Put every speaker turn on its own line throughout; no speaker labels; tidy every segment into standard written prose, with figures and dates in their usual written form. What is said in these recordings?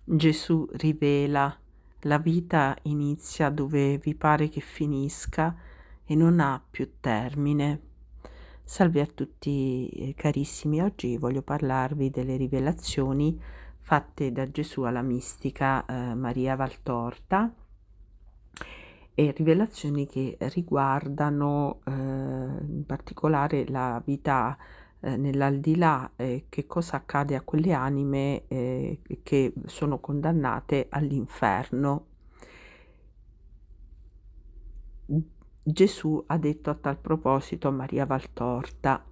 Gesù rivela: la vita inizia dove vi pare che finisca e non ha più termine. Salve a tutti, carissimi. Oggi voglio parlarvi delle rivelazioni fatte da Gesù alla mistica, Maria Valtorta, e rivelazioni che riguardano, in particolare la vita, nell'aldilà, e che cosa accade a quelle anime, che sono condannate all'inferno. Gesù ha detto a tal proposito a Maria Valtorta: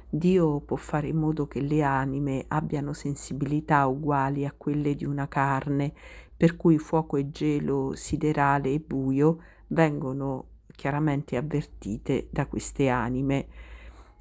Dio può fare in modo che le anime abbiano sensibilità uguali a quelle di una carne, per cui fuoco e gelo siderale e buio vengono chiaramente avvertite da queste anime.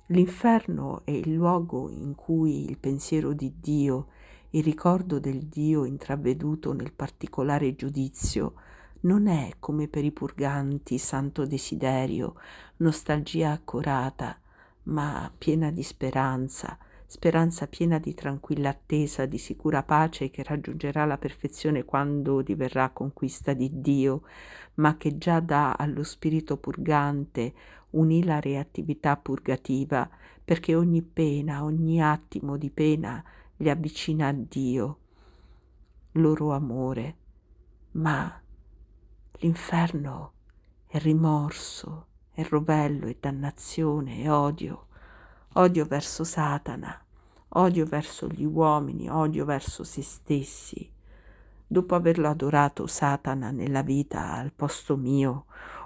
L'inferno è il luogo in cui il pensiero di Dio, il ricordo del Dio intraveduto nel particolare giudizio, non è, come per i purganti, santo desiderio, nostalgia accorata, ma piena di speranza, speranza piena di tranquilla attesa, di sicura pace che raggiungerà la perfezione quando diverrà conquista di Dio, ma che già dà allo spirito purgante un'ilare attività purgativa, perché ogni pena, ogni attimo di pena li avvicina a Dio, loro amore. Ma l'inferno è rimorso, è rovello, è dannazione, è odio, odio verso Satana, odio verso gli uomini, odio verso se stessi. Dopo averlo adorato Satana nella vita al posto mio,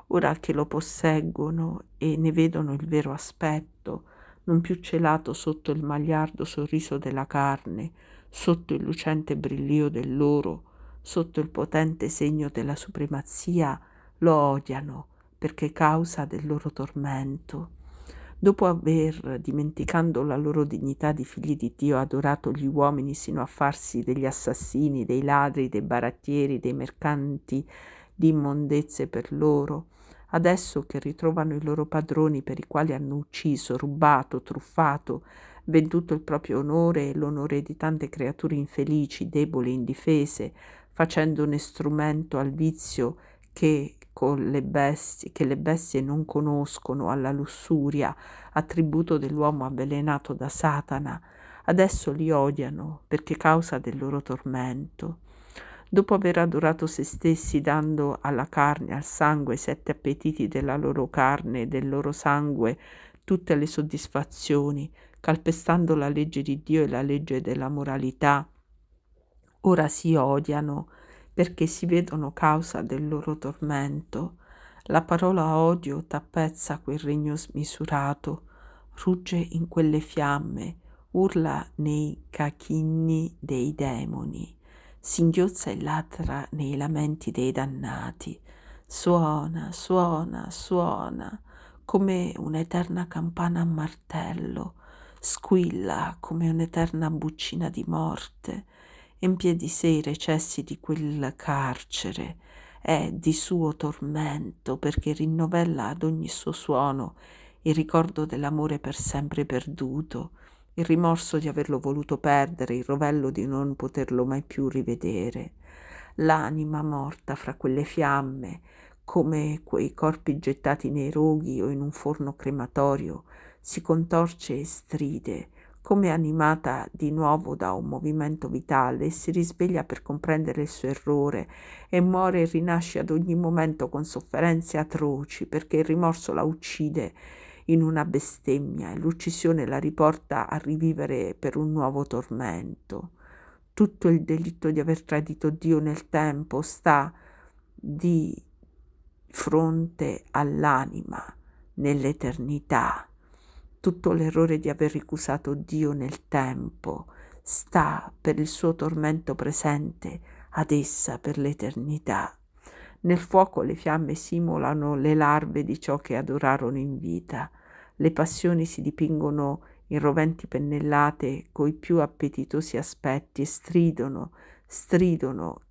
ora che lo posseggono e ne vedono il vero aspetto, non più celato sotto il magliardo sorriso della carne, sotto il lucente brillio dell'oro, sotto il potente segno della supremazia, lo odiano perché causa del loro tormento. Dopo aver, dimenticando la loro dignità di figli di Dio, adorato gli uomini sino a farsi degli assassini, dei ladri, dei barattieri, dei mercanti di immondezze per loro, adesso che ritrovano i loro padroni per i quali hanno ucciso, rubato, truffato, venduto il proprio onore e l'onore di tante creature infelici, deboli, indifese, facendone strumento al vizio che le bestie non conoscono, alla lussuria, attributo dell'uomo avvelenato da Satana, adesso li odiano perché causa del loro tormento. Dopo aver adorato se stessi, dando alla carne, al sangue, i 7 appetiti della loro carne e del loro sangue, tutte le soddisfazioni, calpestando la legge di Dio e la legge della moralità, ora si odiano perché si vedono causa del loro tormento. La parola odio tappezza quel regno smisurato, rugge in quelle fiamme, urla nei cachinni dei demoni, singhiozza e latra nei lamenti dei dannati, suona, suona, suona, come un'eterna campana a martello, squilla come un'eterna buccina di morte, empie di sé i recessi di quel carcere, è di suo tormento perché rinnovella ad ogni suo suono il ricordo dell'amore per sempre perduto, il rimorso di averlo voluto perdere, il rovello di non poterlo mai più rivedere. L'anima morta fra quelle fiamme, come quei corpi gettati nei roghi o in un forno crematorio, si contorce e stride, come animata di nuovo da un movimento vitale, si risveglia per comprendere il suo errore e muore e rinasce ad ogni momento con sofferenze atroci, perché il rimorso la uccide in una bestemmia e l'uccisione la riporta a rivivere per un nuovo tormento. Tutto il delitto di aver tradito Dio nel tempo sta di fronte all'anima nell'eternità. Tutto l'errore di aver ricusato Dio nel tempo sta per il suo tormento presente ad essa per l'eternità. Nel fuoco le fiamme simulano le larve di ciò che adorarono in vita. Le passioni si dipingono in roventi pennellate coi più appetitosi aspetti e stridono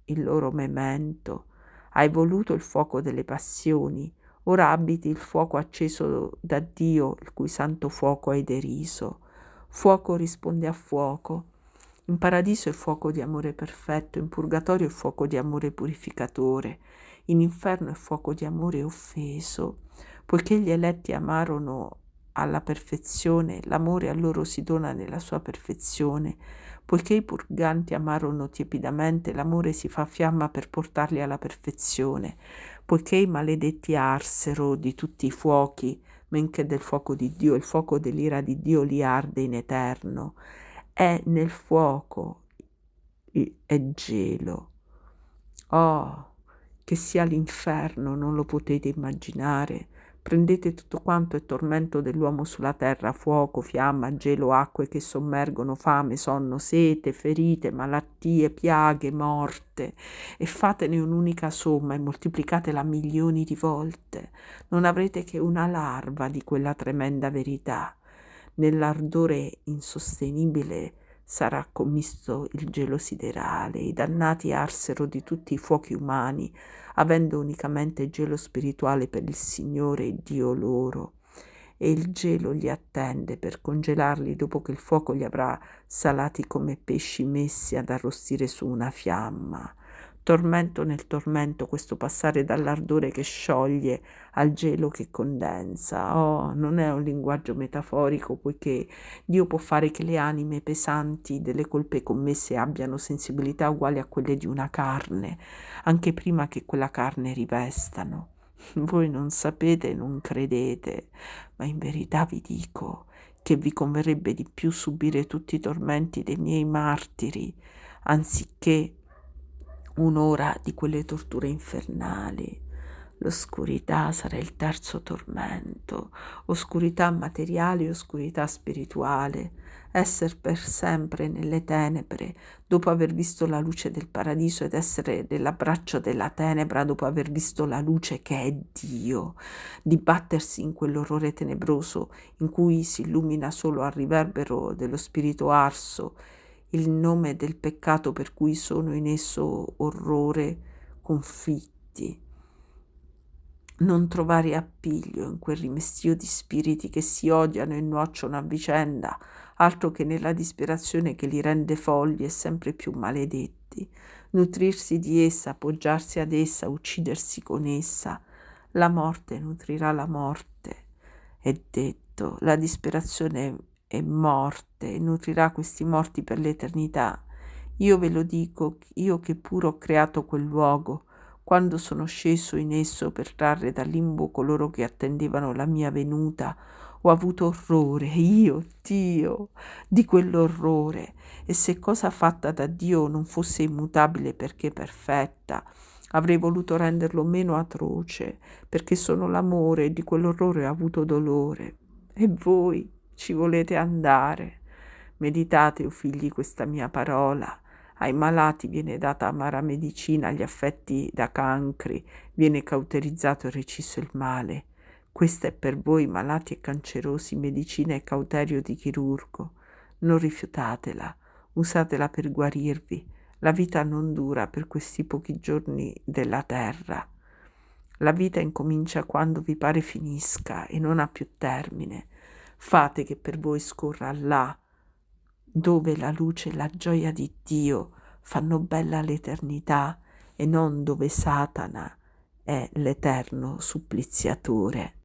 il loro memento. Hai voluto il fuoco delle passioni, ora abiti il fuoco acceso da Dio, il cui santo fuoco hai deriso. Fuoco risponde a fuoco. In paradiso è fuoco di amore perfetto, in purgatorio è fuoco di amore purificatore, in inferno è fuoco di amore offeso. Poiché gli eletti amarono alla perfezione, l'amore a loro si dona nella sua perfezione. Poiché i purganti amarono tiepidamente, l'amore si fa fiamma per portarli alla perfezione. Poiché i maledetti arsero di tutti i fuochi, men che del fuoco di Dio, il fuoco dell'ira di Dio li arde in eterno. È nel fuoco è gelo. Oh, che sia l'inferno, non lo potete immaginare. Prendete tutto quanto è tormento dell'uomo sulla terra, fuoco, fiamma, gelo, acque che sommergono, fame, sonno, sete, ferite, malattie, piaghe, morte, e fatene un'unica somma e moltiplicatela milioni di volte. Non avrete che una larva di quella tremenda verità. Nell'ardore insostenibile sarà commisto il gelo siderale, i dannati arsero di tutti i fuochi umani, avendo unicamente gelo spirituale per il Signore e Dio loro, e il gelo li attende per congelarli dopo che il fuoco li avrà salati come pesci messi ad arrostire su una fiamma. Tormento nel tormento, questo passare dall'ardore che scioglie al gelo che condensa. Oh, non è un linguaggio metaforico, poiché Dio può fare che le anime pesanti delle colpe commesse abbiano sensibilità uguali a quelle di una carne, anche prima che quella carne rivestano. Voi non sapete e non credete, ma in verità vi dico che vi converrebbe di più subire tutti i tormenti dei miei martiri, anziché un'ora di quelle torture infernali. L'oscurità sarà il terzo tormento, oscurità materiale e oscurità spirituale, essere per sempre nelle tenebre dopo aver visto la luce del paradiso ed essere nell'abbraccio della tenebra dopo aver visto la luce che è Dio, dibattersi in quell'orrore tenebroso in cui si illumina solo al riverbero dello spirito arso il nome del peccato per cui sono in esso orrore confitti. Non trovare appiglio in quel rimestio di spiriti che si odiano e nuocciono a vicenda, altro che nella disperazione che li rende folli e sempre più maledetti. Nutrirsi di essa, appoggiarsi ad essa, uccidersi con essa. La morte nutrirà la morte. È detto, la disperazione è morte e nutrirà questi morti per l'eternità. Io ve lo dico, io che pure ho creato quel luogo, quando sono sceso in esso per trarre dal limbo coloro che attendevano la mia venuta, ho avuto orrore, io, Dio, di quell'orrore, e se cosa fatta da Dio non fosse immutabile perché perfetta, avrei voluto renderlo meno atroce, perché sono l'amore e di quell'orrore ho avuto dolore. E voi ci volete andare? Meditate, o figli, questa mia parola. Ai malati viene data amara medicina, agli affetti da cancri viene cauterizzato e reciso il male. Questa è per voi, malati e cancerosi, medicina e cauterio di chirurgo. Non rifiutatela, usatela per guarirvi. La vita non dura per questi pochi giorni della terra. La vita incomincia quando vi pare finisca e non ha più termine. Fate che per voi scorra là, dove la luce e la gioia di Dio fanno bella l'eternità e non dove Satana è l'eterno suppliziatore.